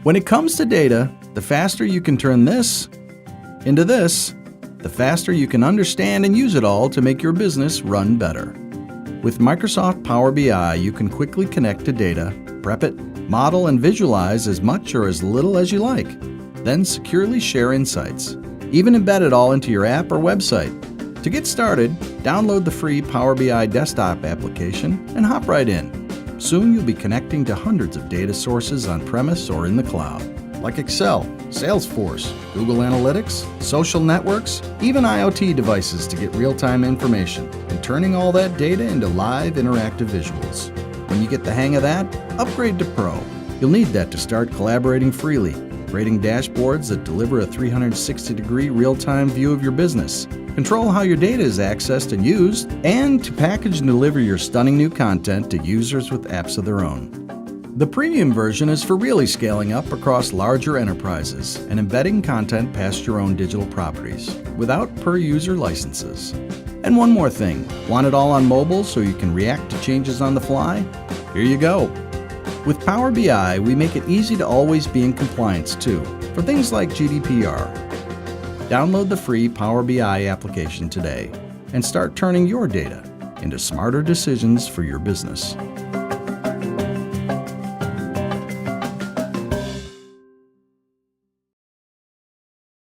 When it comes to data, the faster you can turn this into this, the faster you can understand and use it all to make your business run better. With Microsoft Power BI, you can quickly connect to data, prep it, model and visualize as much or as little as you like, then securely share insights. Even embed it all into your app or website. To get started, download the free Power BI desktop application and hop right in. Soon you'll be connecting to hundreds of data sources on-premise or in the cloud, like Excel, Salesforce, Google Analytics, social networks, even IoT devices to get real-time information, and turning all that data into live interactive visuals. When you get the hang of that, upgrade to Pro. You'll need that to start collaborating freely, creating dashboards that deliver a 360-degree real-time view of your business, control how your data is accessed and used, and to package and deliver your stunning new content to users with apps of their own. The premium version is for really scaling up across larger enterprises and embedding content past your own digital properties without per-user licenses. And one more thing, want it all on mobile so you can react to changes on the fly? Here you go. With Power BI, we make it easy to always be in compliance too, for things like GDPR. Download the free Power BI application today and start turning your data into smarter decisions for your business.